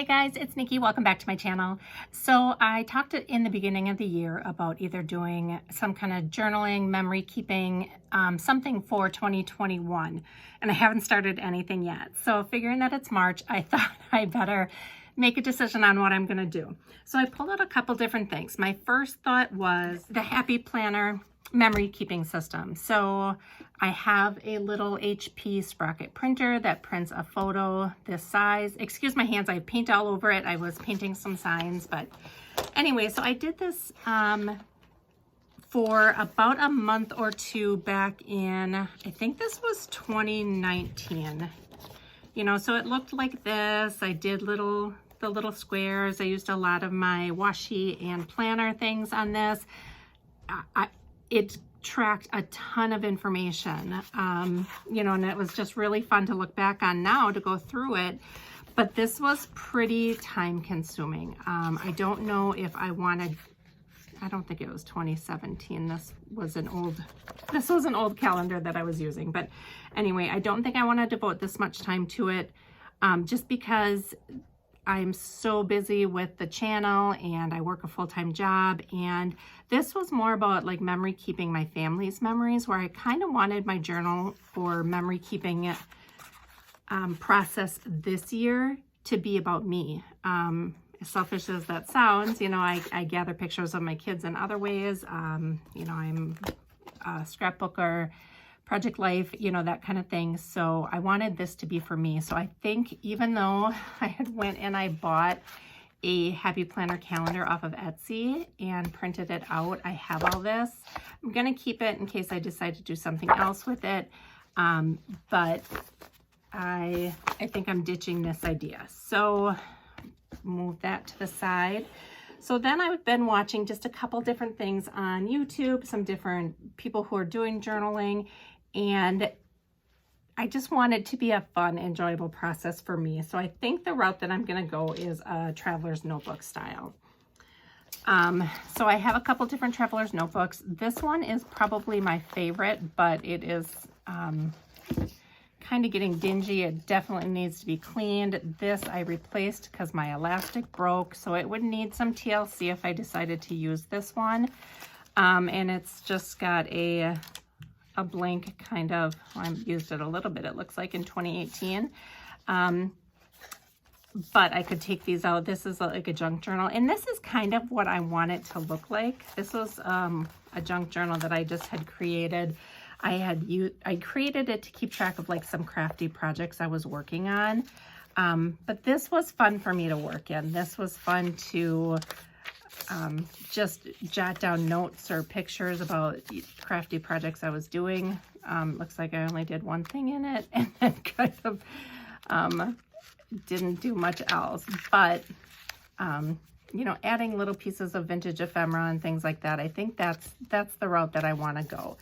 Hey guys, it's Nikki. Welcome back to my channel. So I talked in the beginning of the year about either doing some kind of journaling, memory keeping, something for 2021, and I haven't started anything yet. So figuring that it's March, I thought I better make a decision on what I'm gonna do. So I pulled out a couple different things. My first thought was the Happy Planner memory keeping system. So I have a little HP Sprocket printer that prints a photo this size. Excuse my hands, I have paint all over it. I was painting some signs, but anyway, so I did this for about a month or two back in, I think this was 2019. You know, so it looked like this. I did the little squares. I used a lot of my washi and planner things on this. It tracked a ton of information, you know, and it was just really fun to look back on now to go through it. But this was pretty time consuming. I don't know if I wanted, I don't think it was 2017. This was an old calendar that I was using. But anyway, I don't think I want to devote this much time to it, just because I'm so busy with the channel and I work a full-time job, and this was more about like memory keeping my family's memories, where I kind of wanted my journal or memory keeping process this year to be about me. As selfish as that sounds, you know, I gather pictures of my kids in other ways. You know, I'm a scrapbooker, Project Life, you know, that kind of thing. So I wanted this to be for me. So I think even though I had went and I bought a Happy Planner calendar off of Etsy and printed it out, I have all this. I'm going to keep it in case I decide to do something else with it. But I think I'm ditching this idea. So move that to the side. So then I've been watching just a couple different things on YouTube, some different people who are doing journaling, and I just want it to be a fun, enjoyable process for me. So I think the route that I'm going to go is a traveler's notebook style. So I have a couple different traveler's notebooks. This one is probably my favorite, but it is kind of getting dingy. It definitely needs to be cleaned. This I replaced because my elastic broke, so it would need some TLC if I decided to use this one. And it's just got a blank kind of, I used it a little bit, it looks like in 2018. But I could take these out. This is like a junk journal, and this is kind of what I want it to look like. This was a junk journal that I just had created. I created it to keep track of like some crafty projects I was working on. But this was fun for me to work in. This was fun to just jot down notes or pictures about crafty projects I was doing. Looks like I only did one thing in it and then kind of didn't do much else. But you know, adding little pieces of vintage ephemera and things like that, I think that's the route that I want to go.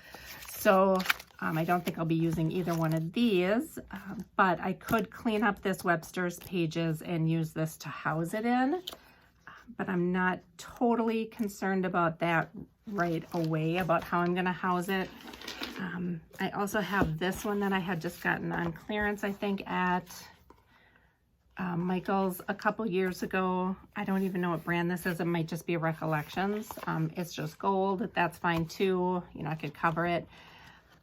So I don't think I'll be using either one of these, but I could clean up this Webster's pages and use this to house it in. But I'm not totally concerned about that right away, about how I'm going to house it. I also have this one that I had just gotten on clearance, I think, at Michael's a couple years ago. I don't even know what brand this is. It might just be Recollections. It's just gold. That's fine too. You know, I could cover it.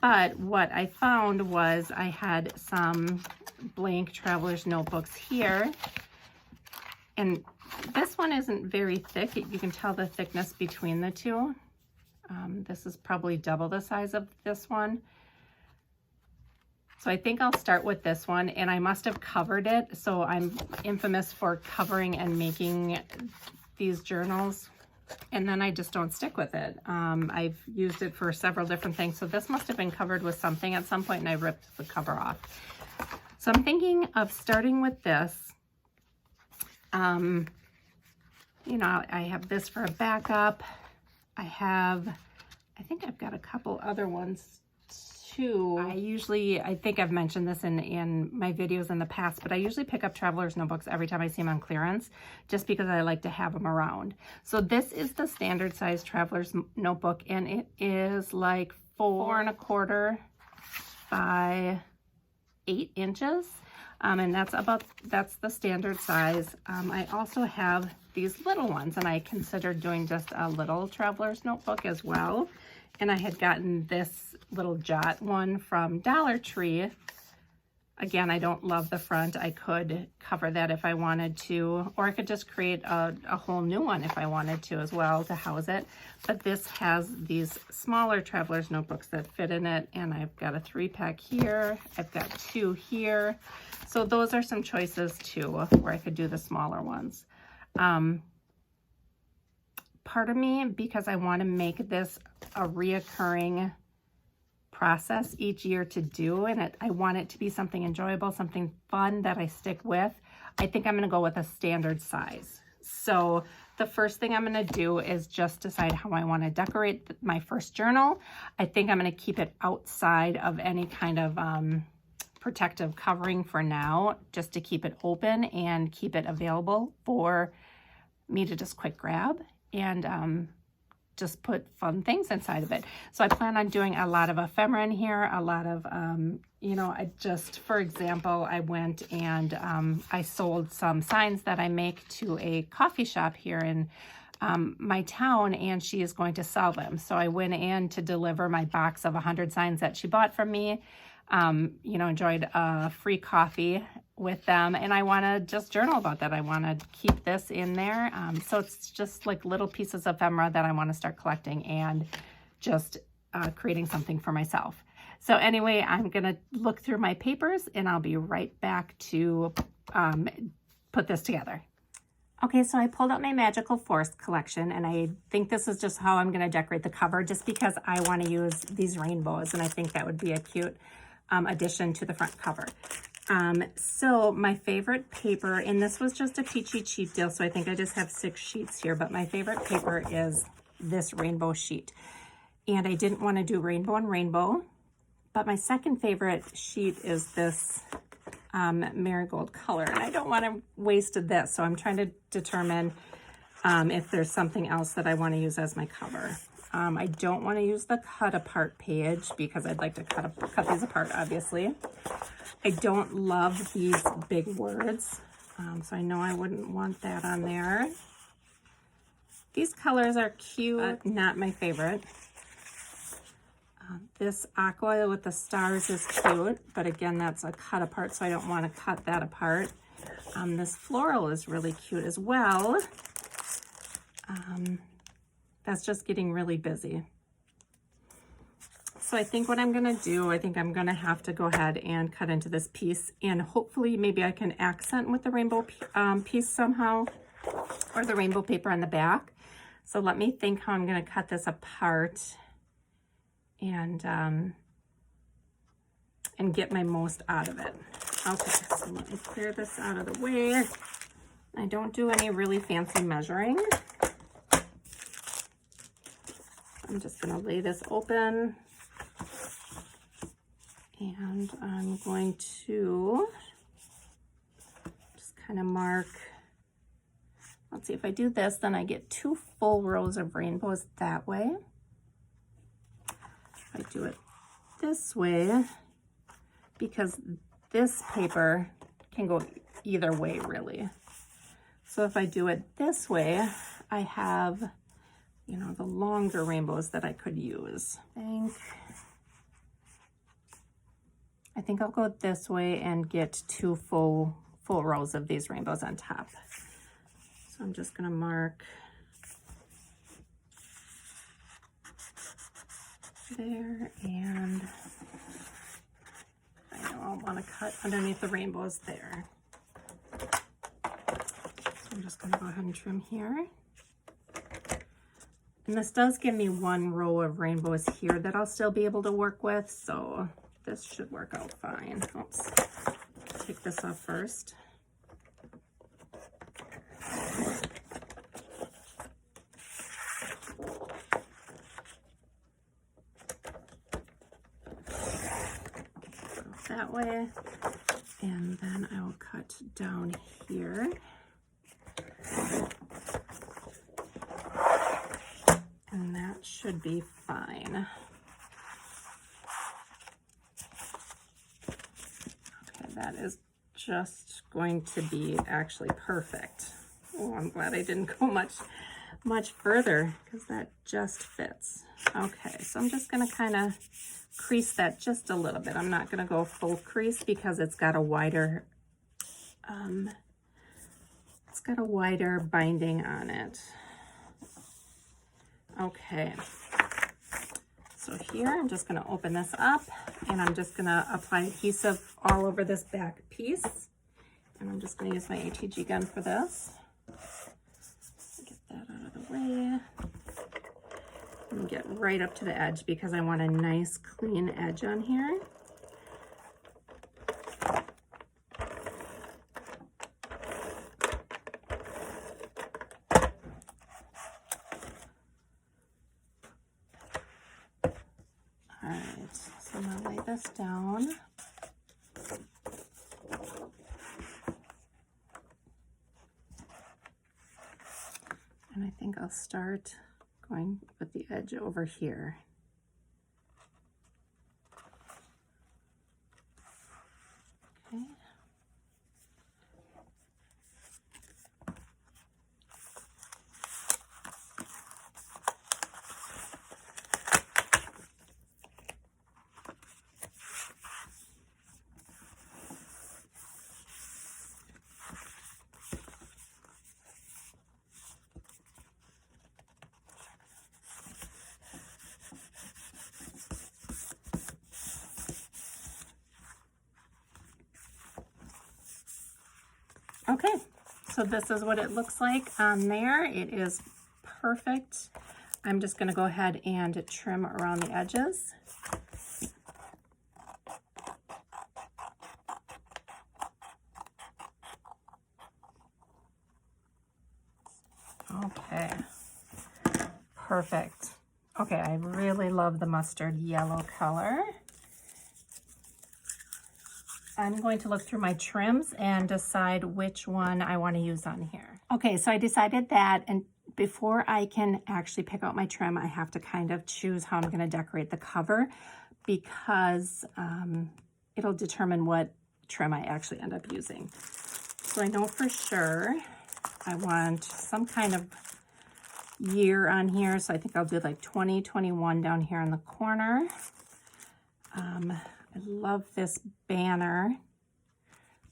But what I found was I had some blank traveler's notebooks here. And this one isn't very thick. You can tell the thickness between the two. This is probably double the size of this one. So I think I'll start with this one, and I must have covered it. So I'm infamous for covering and making these journals, and then I just don't stick with it. I've used it for several different things. So this must have been covered with something at some point, and I ripped the cover off. So I'm thinking of starting with this. You know, I have this for a backup. I think I've got a couple other ones too. I think I've mentioned this in my videos in the past, but I usually pick up traveler's notebooks every time I see them on clearance, just because I like to have them around. So this is the standard size traveler's notebook, and it is like 4 1/4 by 8 inches. And that's the standard size. I also have these little ones, and I considered doing just a little traveler's notebook as well. And I had gotten this little jot one from Dollar Tree. Again, I don't love the front. I could cover that if I wanted to, or I could just create a whole new one if I wanted to as well to house it. But this has these smaller traveler's notebooks that fit in it, and I've got a 3-pack here. I've got 2 here. So those are some choices too, where I could do the smaller ones. Part of me, because I want to make this a reoccurring process each year to do, and I want it to be something enjoyable, something fun that I stick with, I think I'm going to go with a standard size. So the first thing I'm going to do is just decide how I want to decorate my first journal. I think I'm going to keep it outside of any kind of protective covering for now, just to keep it open and keep it available for me to just quick grab and just put fun things inside of it. So I plan on doing a lot of ephemera in here, a lot of, you know, for example, I went and I sold some signs that I make to a coffee shop here in my town, and she is going to sell them. So I went in to deliver my box of 100 signs that she bought from me. You know, enjoyed a free coffee with them, and I want to just journal about that. I want to keep this in there. So it's just like little pieces of ephemera that I want to start collecting and just creating something for myself. So anyway, I'm going to look through my papers, and I'll be right back to put this together. Okay, so I pulled out my Magical Forest collection, and I think this is just how I'm going to decorate the cover, just because I want to use these rainbows, and I think that would be a cute addition to the front cover. So my favorite paper, and this was just a peachy cheap deal, so I think I just have 6 sheets here, but my favorite paper is this rainbow sheet. And I didn't want to do rainbow and rainbow, but my second favorite sheet is this marigold color, and I don't want to waste this, so I'm trying to determine if there's something else that I want to use as my cover. I don't want to use the cut apart page because I'd like to cut these apart, obviously. I don't love these big words, so I know I wouldn't want that on there. These colors are cute, not my favorite. This aqua with the stars is cute, but again, that's a cut apart, so I don't want to cut that apart. This floral is really cute as well. That's just getting really busy. So I think what I'm gonna do, I think I'm gonna have to go ahead and cut into this piece, and hopefully maybe I can accent with the rainbow piece somehow, or the rainbow paper on the back. So let me think how I'm gonna cut this apart and get my most out of it. Okay, so let me clear this out of the way. I don't do any really fancy measuring. I'm just gonna lay this open, and I'm going to just kind of mark. Let's see, if I do this, then I get 2 full rows of rainbows that way. If I do it this way, because this paper can go either way really. So if I do it this way, I have, you know, the longer rainbows that I could use. I think I'll go this way and get 2 full rows of these rainbows on top. So I'm just gonna mark there, and I know I'll want to cut underneath the rainbows there. So I'm just gonna go ahead and trim here. And this does give me 1 row of rainbows here that I'll still be able to work with, so this should work out fine. Oops, take this off first. Go that way, and then I will cut down here. And that should be fine. Okay, that is just going to be actually perfect. Oh, I'm glad I didn't go much further because that just fits. Okay, so I'm just going to kind of crease that just a little bit. I'm not going to go full crease because it's got a wider binding on it. Okay, so here I'm just going to open this up and I'm just going to apply adhesive all over this back piece. And I'm just going to use my ATG gun for this. Get that out of the way. And get right up to the edge because I want a nice clean edge on here. Alright, so I'm going to lay this down. And I think I'll start going with the edge over here. Okay. Okay, so this is what it looks like on there. It is perfect. I'm just going to go ahead and trim around the edges. Okay, perfect. Okay, I really love the mustard yellow color. I'm going to look through my trims and decide which one I want to use on here. Okay, so I decided that, and before I can actually pick out my trim, I have to kind of choose how I'm going to decorate the cover because it'll determine what trim I actually end up using. So I know for sure I want some kind of year on here, so I think I'll do like 2021 down here in the corner. I love this banner.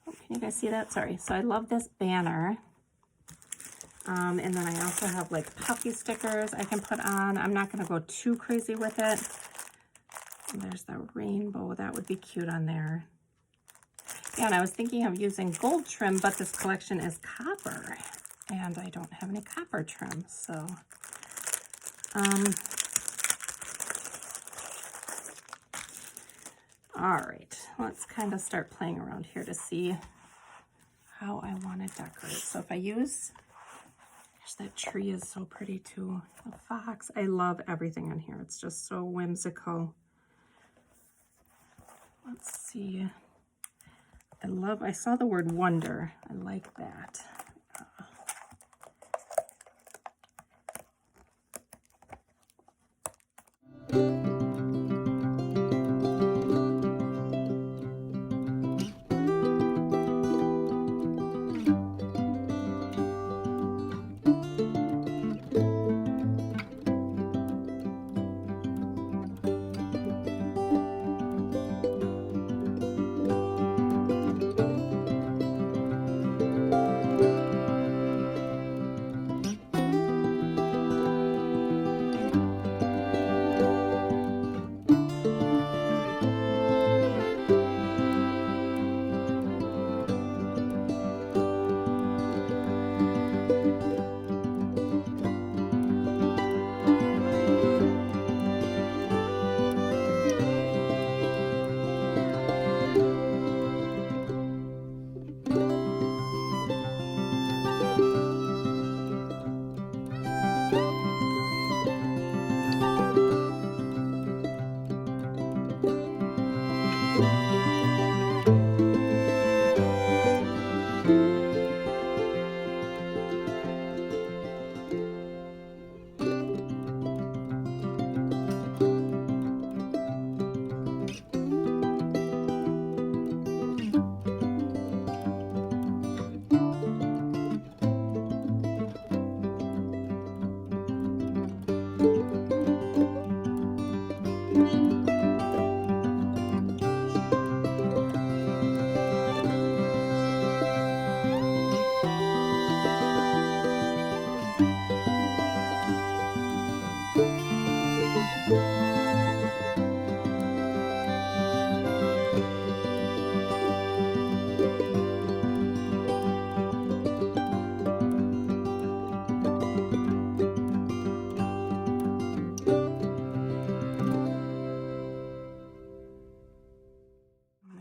Oh, can you guys see that? Sorry. So I love this banner. And then I also have like puffy stickers I can put on. I'm not going to go too crazy with it. And there's the rainbow. That would be cute on there. Yeah, and I was thinking of using gold trim, but this collection is copper. And I don't have any copper trim, so... all right, let's kind of start playing around here to see how I want to decorate. So if I use, gosh, that tree is so pretty too. The fox, I love everything on here. It's just so whimsical. Let's see. I saw the word wonder. I like that.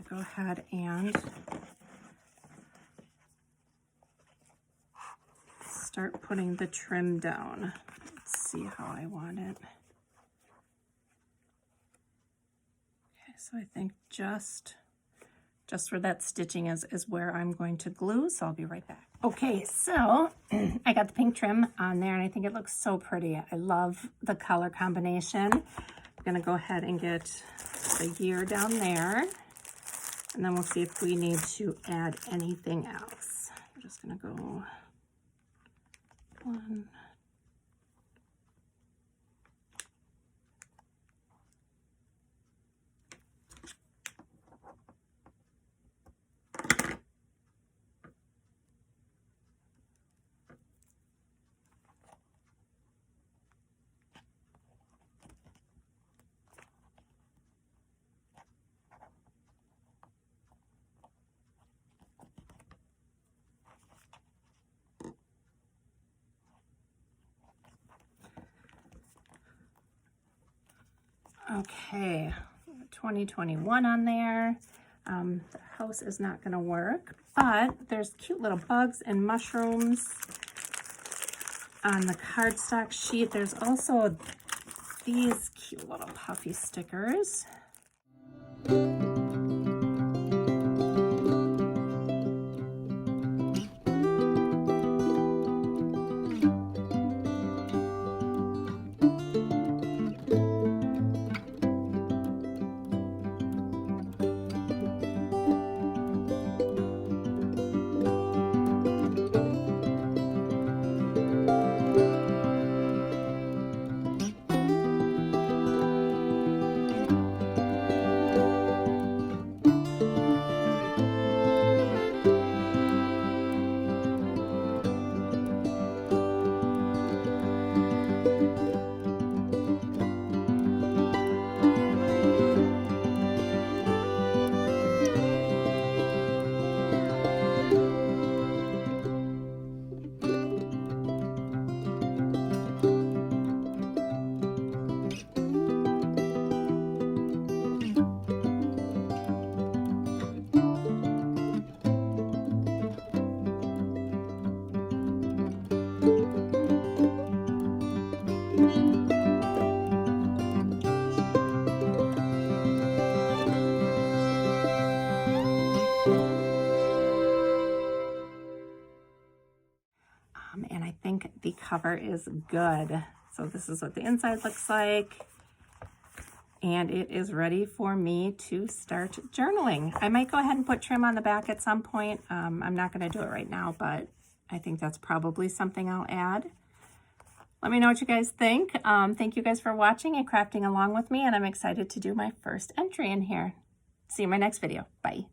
go ahead and start putting the trim down. Let's see how I want it. Okay, so I think just where that stitching is where I'm going to glue, so I'll be right back. Okay, so I got the pink trim on there and I think it looks so pretty. I love the color combination. I'm gonna go ahead and get the year down there, and then we'll see if we need to add anything else. I'm just gonna go 1, okay, 2021 on there. The house is not gonna work, but there's cute little bugs and mushrooms on the cardstock sheet. There's also these cute little puffy stickers. And I think the cover is good. So this is what the inside looks like. And it is ready for me to start journaling. I might go ahead and put trim on the back at some point. I'm not gonna do it right now, but I think that's probably something I'll add. Let me know what you guys think. Thank you guys for watching and crafting along with me, and I'm excited to do my first entry in here. See you in my next video. Bye.